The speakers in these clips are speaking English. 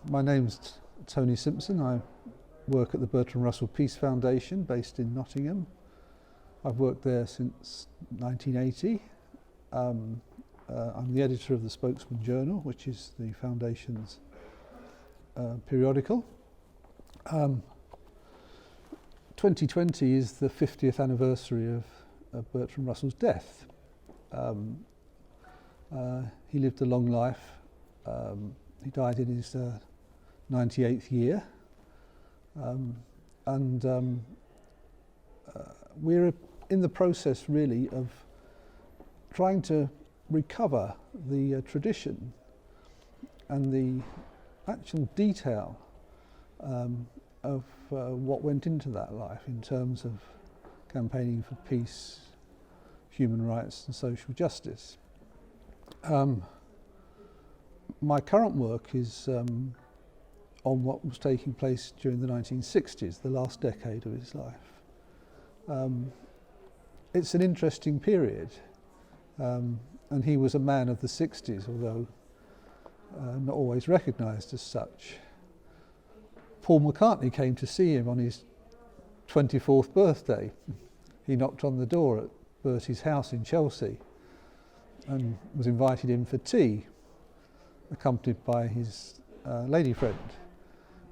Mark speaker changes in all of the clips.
Speaker 1: My name's Tony Simpson. I work at the Bertrand Russell Peace Foundation based in Nottingham. I've worked there since 1980. I'm the editor of the Spokesman journal, which is the foundation's periodical. 2020 is the 50th anniversary of Bertrand Russell's death. He lived a long life. He died in his 98th year, we're in the process really of trying to recover the tradition and the actual detail of what went into that life in terms of campaigning for peace, human rights and social justice. My current work is on what was taking place during the 1960s, the last decade of his life. It's an interesting period, and he was a man of the 60s, although not always recognised as such. Paul McCartney came to see him on his 24th birthday. He knocked on the door at Bertie's house in Chelsea and was invited in for tea, accompanied by his lady friend.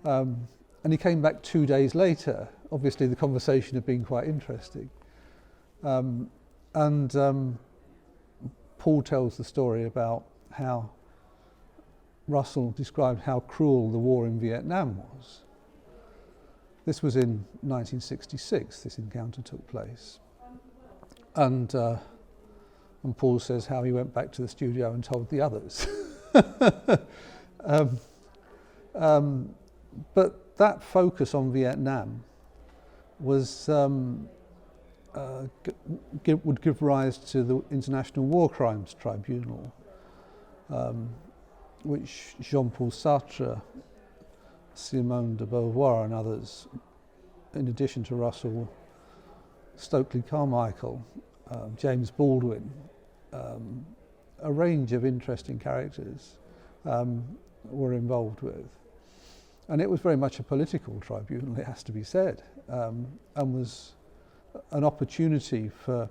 Speaker 1: And he came back 2 days later. Obviously the conversation had been quite interesting. Paul tells the story about how Russell described how cruel the war in Vietnam was. This was in 1966, this encounter took place. And Paul says how he went back to the studio and told the others. But that focus on Vietnam was would give rise to the International War Crimes Tribunal, which Jean-Paul Sartre, Simone de Beauvoir and others, in addition to Russell, Stokely Carmichael, James Baldwin, a range of interesting characters were involved with. And it was very much a political tribunal, it has to be said, and was an opportunity for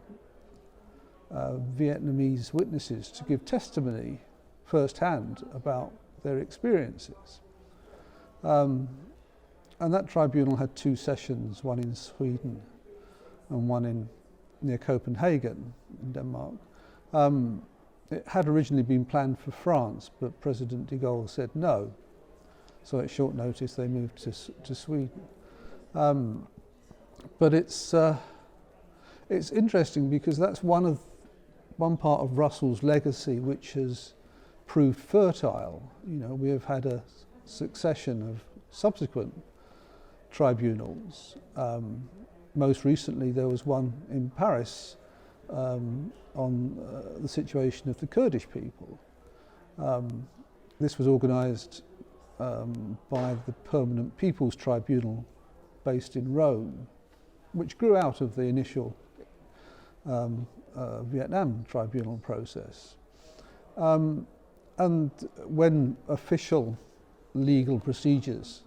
Speaker 1: Vietnamese witnesses to give testimony firsthand about their experiences. And that tribunal had two sessions, one in Sweden and one near Copenhagen in Denmark. It had originally been planned for France, but President de Gaulle said no. So at short notice they moved to Sweden. But it's interesting because that's one part of Russell's legacy which has proved fertile. You know, we have had a succession of subsequent tribunals. Most recently there was one in Paris on the situation of the Kurdish people. This was organised by the Permanent People's Tribunal based in Rome, which grew out of the initial Vietnam tribunal process. And when official legal procedures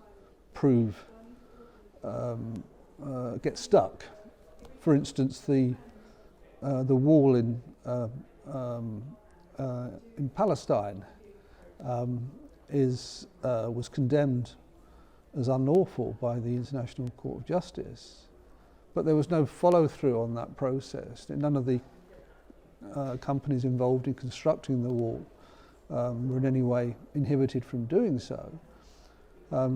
Speaker 1: get stuck, for instance, the wall in Palestine was condemned as unlawful by the International Court of Justice, but there was no follow-through on that process. None of the companies involved in constructing the wall were in any way inhibited from doing so.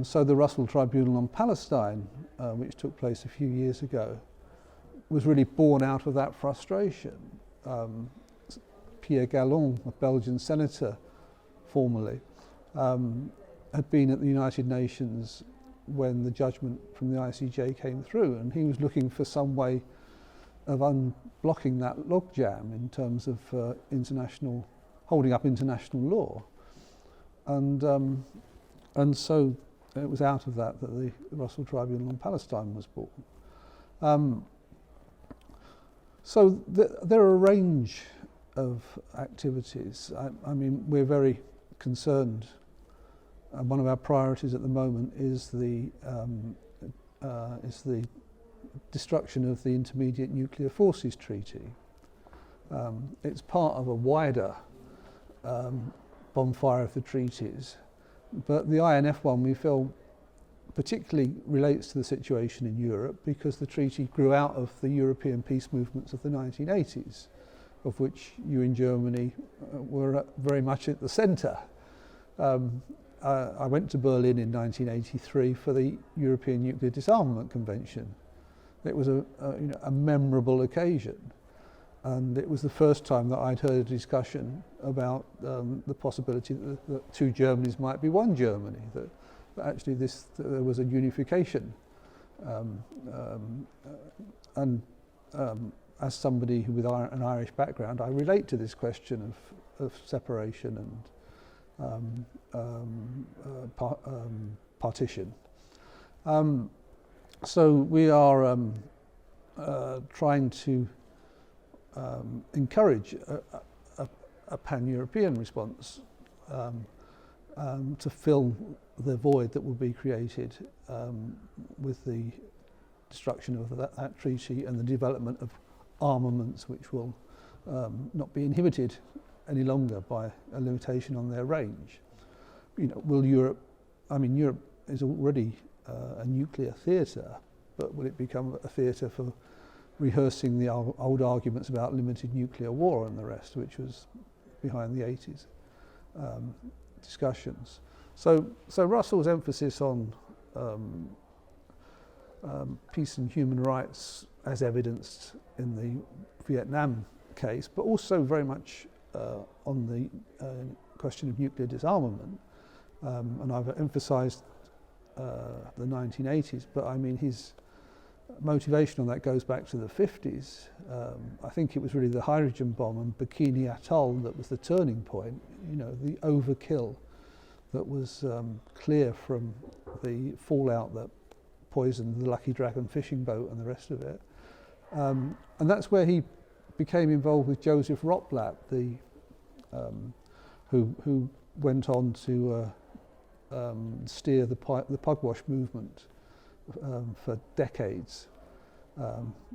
Speaker 1: So the Russell Tribunal on Palestine, which took place a few years ago, was really born out of that frustration. Pierre Gallon, a Belgian senator formerly, had been at the United Nations when the judgment from the ICJ came through, and he was looking for some way of unblocking that logjam in terms of holding up international law. And so it was out of that the Russell Tribunal on Palestine was born. So there are a range of activities. I mean, we're very concerned And one of our priorities at the moment is the destruction of the Intermediate Nuclear Forces Treaty. It's part of a wider bonfire of the treaties, but the INF one we feel particularly relates to the situation in Europe because the treaty grew out of the European peace movements of the 1980s, of which you in Germany were very much at the centre. I went to Berlin in 1983 for the European Nuclear Disarmament Convention. It was a memorable occasion, and it was the first time that I'd heard a discussion about the possibility that two Germanys might be one Germany, that actually there was a unification. As somebody with an Irish background, I relate to this question of separation and partition. So we are trying to encourage a pan-European response to fill the void that will be created with the destruction of that treaty and the development of armaments which will not be inhibited any longer by a limitation on their range. Will Europe, Europe is already a nuclear theatre, but will it become a theatre for rehearsing the old arguments about limited nuclear war and the rest, which was behind the 80s discussions. So Russell's emphasis on peace and human rights as evidenced in the Vietnam case, but also very much on the question of nuclear disarmament. And I've emphasised the 1980s, but his motivation on that goes back to the 50s. I think it was really the hydrogen bomb and Bikini Atoll that was the turning point, the overkill that was clear from the fallout that poisoned the Lucky Dragon fishing boat and the rest of it. And that's where he became involved with Joseph Rotblat, who went on to steer the Pugwash movement for decades.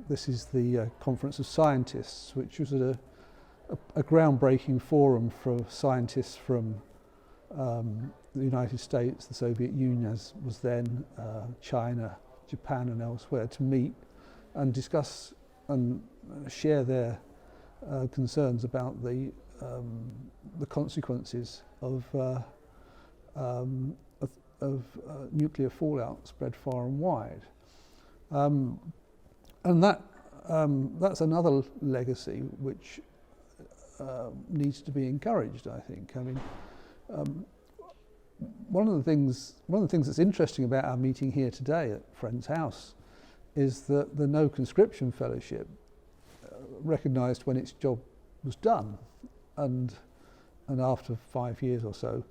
Speaker 1: This is the Conference of Scientists, which was a groundbreaking forum for scientists from the United States, the Soviet Union as was then, China, Japan and elsewhere, to meet and discuss and share their concerns about the consequences of nuclear fallout spread far and wide. And that's another legacy which needs to be encouraged, I think. One of the things that's interesting about our meeting here today at Friend's House is that the No Conscription Fellowship recognised when its job was done, and after 5 years or so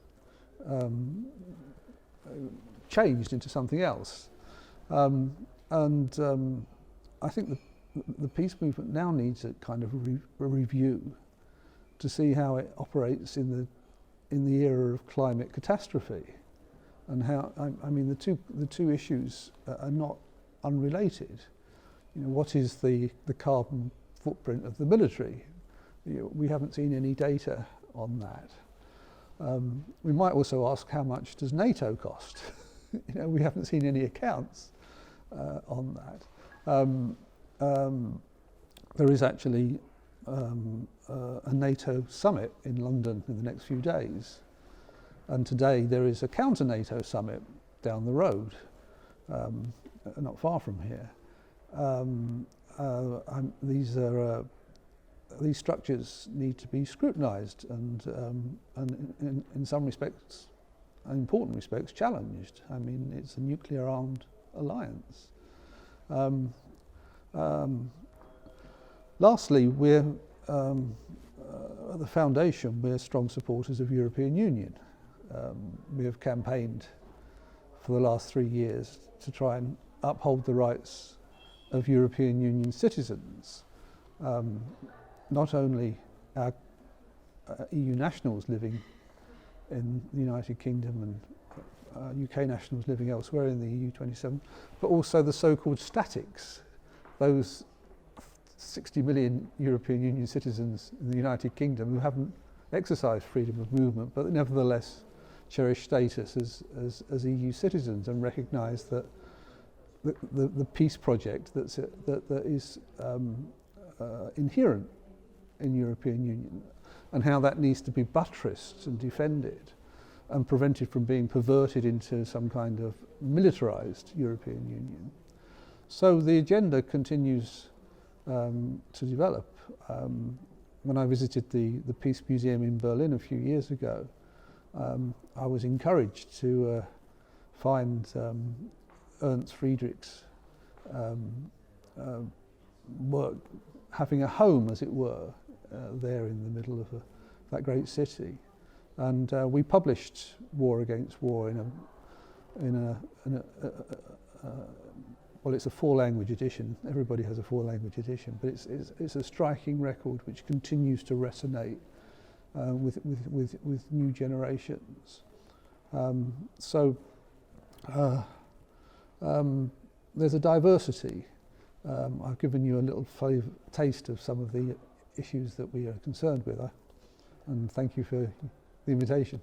Speaker 1: changed into something else. I think the peace movement now needs a kind of a review to see how it operates in the era of climate catastrophe, and how the two issues are not unrelated. What is the carbon footprint of the military? We haven't seen any data on that. We might also ask, how much does NATO cost? We haven't seen any accounts on that. There is actually a NATO summit in London in the next few days, and today there is a counter-NATO summit down the road, not far from here. These structures need to be scrutinised and in some respects, in important respects, challenged. It's a nuclear-armed alliance. Lastly, we're at the foundation, we're strong supporters of European Union. We have campaigned for the last 3 years to try and uphold the rights of European Union citizens, not only our EU nationals living in the United Kingdom and UK nationals living elsewhere in the EU 27, but also the so-called statics, those 60 million European Union citizens in the United Kingdom who haven't exercised freedom of movement, but nevertheless cherish status as EU citizens and recognise that the peace project that is inherent in European Union, and how that needs to be buttressed and defended and prevented from being perverted into some kind of militarised European Union. So the agenda continues to develop. When I visited the Peace Museum in Berlin a few years ago, I was encouraged to find Ernst Friedrich's work having a home, as it were, there in the middle of that great city. And we published War Against War well, it's a 4-language edition. Everybody has a 4-language edition, but it's a striking record which continues to resonate with new generations. There's a diversity. I've given you a little taste of some of the issues that we are concerned with, and thank you for the invitation.